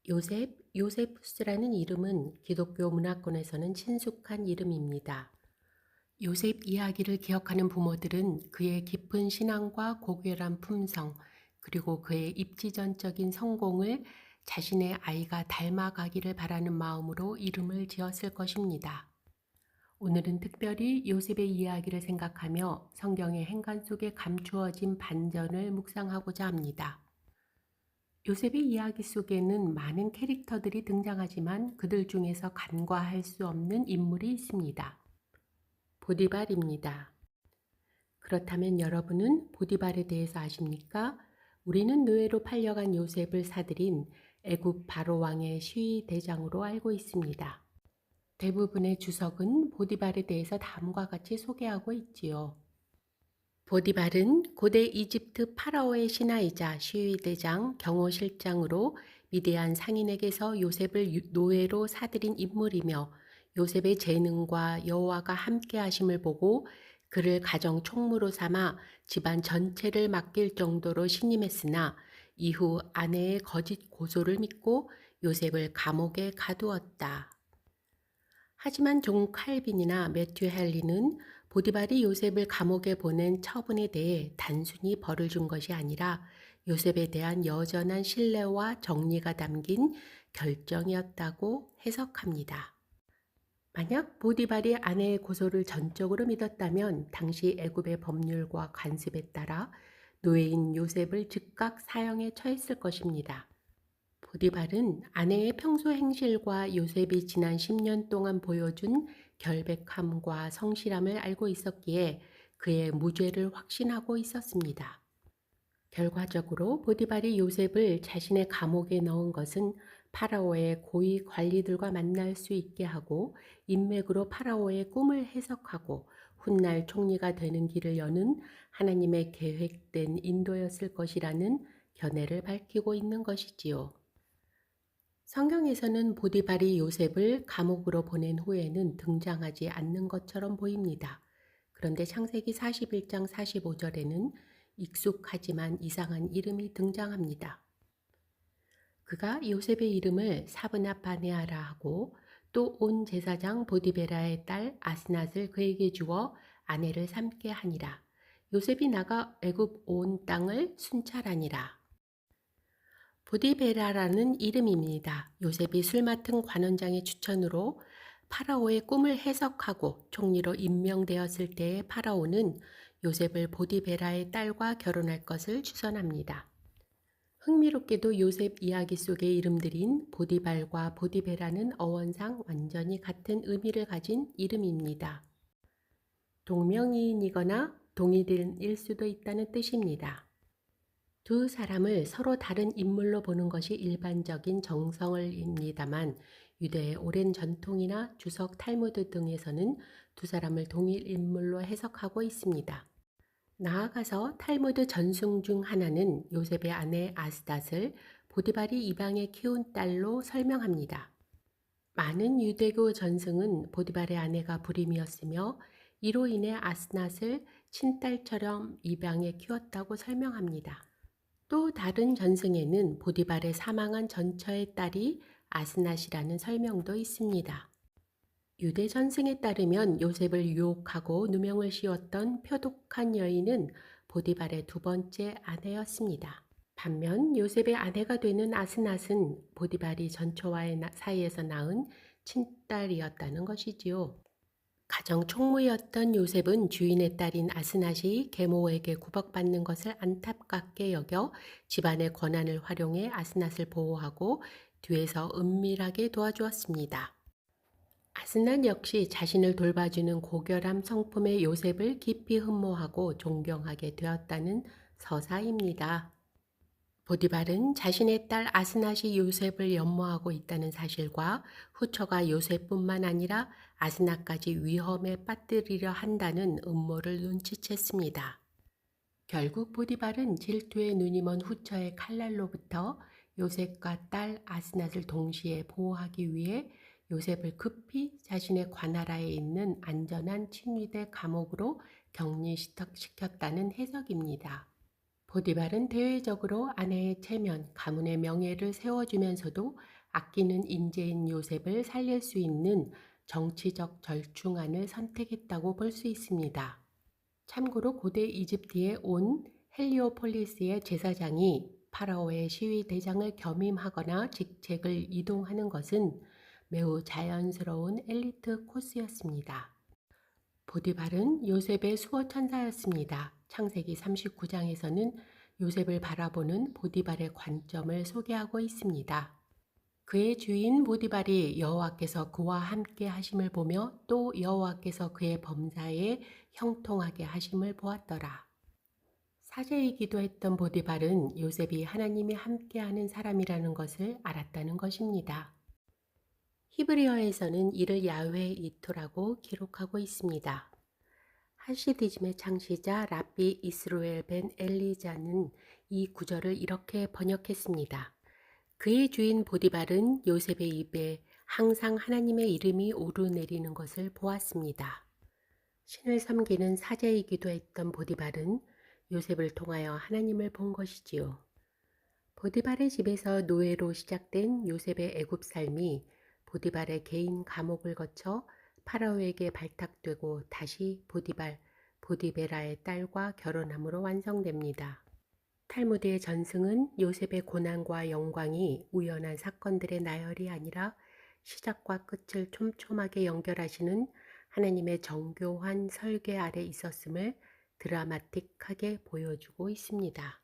요세푸스라는 이름은 기독교 문화권에서는 친숙한 이름입니다. 요셉 이야기를 기억하는 부모들은 그의 깊은 신앙과 고결한 품성, 그리고 그의 입지전적인 성공을 자신의 아이가 닮아가기를 바라는 마음으로 이름을 지었을 것입니다. 오늘은 특별히 요셉의 이야기를 생각하며 성경의 행간 속에 감추어진 반전을 묵상하고자 합니다. 요셉의 이야기 속에는 많은 캐릭터들이 등장하지만 그들 중에서 간과할 수 없는 인물이 있습니다. 보디발입니다. 그렇다면 여러분은 보디발에 대해서 아십니까? 우리는 노예로 팔려간 요셉을 사들인 애굽 바로 왕의 시위 대장으로 알고 있습니다. 대부분의 주석은 보디발에 대해서 다음과 같이 소개하고 있지요. 보디발은 고대 이집트 파라오의 신하이자 시위대장 경호실장으로 미대한 상인에게서 요셉을 노예로 사들인 인물이며 요셉의 재능과 여호와가 함께 하심을 보고 그를 가정 총무로 삼아 집안 전체를 맡길 정도로 신임했으나 이후 아내의 거짓 고소를 믿고 요셉을 감옥에 가두었다. 하지만 존 칼빈이나 매튜 헨리는 보디발이 요셉을 감옥에 보낸 처분에 대해 단순히 벌을 준 것이 아니라 요셉에 대한 여전한 신뢰와 정리가 담긴 결정이었다고 해석합니다. 만약 보디발이 아내의 고소를 전적으로 믿었다면 당시 애굽의 법률과 관습에 따라 노예인 요셉을 즉각 사형에 처했을 것입니다. 보디발은 아내의 평소 행실과 요셉이 지난 10년 동안 보여준 결백함과 성실함을 알고 있었기에 그의 무죄를 확신하고 있었습니다. 결과적으로 보디발이 요셉을 자신의 감옥에 넣은 것은 파라오의 고위 관리들과 만날 수 있게 하고 인맥으로 파라오의 꿈을 해석하고 훗날 총리가 되는 길을 여는 하나님의 계획된 인도였을 것이라는 견해를 밝히고 있는 것이지요. 성경에서는 보디발이 요셉을 감옥으로 보낸 후에는 등장하지 않는 것처럼 보입니다. 그런데 창세기 41장 45절에는 익숙하지만 이상한 이름이 등장합니다. 그가 요셉의 이름을 사브나 바네아라 하고 또 온 제사장 보디베라의 딸 아스낫을 그에게 주어 아내를 삼게 하니라. 요셉이 나가 애굽 온 땅을 순찰하니라. 보디베라라는 이름입니다. 요셉이 술 맡은 관원장의 추천으로 파라오의 꿈을 해석하고 총리로 임명되었을 때의 파라오는 요셉을 보디베라의 딸과 결혼할 것을 추선합니다. 흥미롭게도 요셉 이야기 속의 이름들인 보디발과 보디베라는 어원상 완전히 같은 의미를 가진 이름입니다. 동명이인이거나 동일인일 수도 있다는 뜻입니다. 두 사람을 서로 다른 인물로 보는 것이 일반적인 정성을입니다만 유대의 오랜 전통이나 주석 탈무드 등에서는 두 사람을 동일 인물로 해석하고 있습니다. 나아가서 탈무드 전승 중 하나는 요셉의 아내 아스닷을 보디발이 이방에 키운 딸로 설명합니다. 많은 유대교 전승은 보디발의 아내가 불임이었으며 이로 인해 아스낫을 친딸처럼 입양해 키웠다고 설명합니다. 또 다른 전승에는 보디발의 사망한 전처의 딸이 아스낫이라는 설명도 있습니다. 유대 전승에 따르면 요셉을 유혹하고 누명을 씌웠던 표독한 여인은 보디발의 두 번째 아내였습니다. 반면 요셉의 아내가 되는 아스낫은 보디발이 전처와의 사이에서 낳은 친딸이었다는 것이지요. 가정 총무였던 요셉은 주인의 딸인 아스낫이 계모에게 구박받는 것을 안타깝게 여겨 집안의 권한을 활용해 아스낫을 보호하고 뒤에서 은밀하게 도와주었습니다. 아스낫 역시 자신을 돌봐주는 고결함 성품의 요셉을 깊이 흠모하고 존경하게 되었다는 서사입니다. 보디발은 자신의 딸 아스낫이 요셉을 연모하고 있다는 사실과 후처가 요셉뿐만 아니라 아스낫까지 위험에 빠뜨리려 한다는 음모를 눈치챘습니다. 결국 보디발은 질투에 눈이 먼 후처의 칼날로부터 요셉과 딸 아스낫을 동시에 보호하기 위해 요셉을 급히 자신의 관하라에 있는 안전한 친위대 감옥으로 격리시켰다는 해석입니다. 보디발은 대외적으로 아내의 체면, 가문의 명예를 세워주면서도 아끼는 인재인 요셉을 살릴 수 있는 정치적 절충안을 선택했다고 볼 수 있습니다. 참고로 고대 이집트에 온 헬리오폴리스의 제사장이 파라오의 시위대장을 겸임하거나 직책을 이동하는 것은 매우 자연스러운 엘리트 코스였습니다. 보디발은 요셉의 수호 천사였습니다. 창세기 39장에서는 요셉을 바라보는 보디발의 관점을 소개하고 있습니다. 그의 주인 보디발이 여호와께서 그와 함께 하심을 보며 또 여호와께서 그의 범사에 형통하게 하심을 보았더라. 사제이기도 했던 보디발은 요셉이 하나님이 함께하는 사람이라는 것을 알았다는 것입니다. 히브리어에서는 이를 야훼 이토라고 기록하고 있습니다. 하시디즘의 창시자 랍비 이스로엘 벤 엘리자는 이 구절을 이렇게 번역했습니다. 그의 주인 보디발은 요셉의 입에 항상 하나님의 이름이 오르내리는 것을 보았습니다. 신을 섬기는 사제이기도 했던 보디발은 요셉을 통하여 하나님을 본 것이지요. 보디발의 집에서 노예로 시작된 요셉의 애굽 삶이 보디발의 개인 감옥을 거쳐 파라오에게 발탁되고 다시 보디베라의 딸과 결혼함으로 완성됩니다. 탈무드의 전승은 요셉의 고난과 영광이 우연한 사건들의 나열이 아니라 시작과 끝을 촘촘하게 연결하시는 하나님의 정교한 설계 아래 있었음을 드라마틱하게 보여주고 있습니다.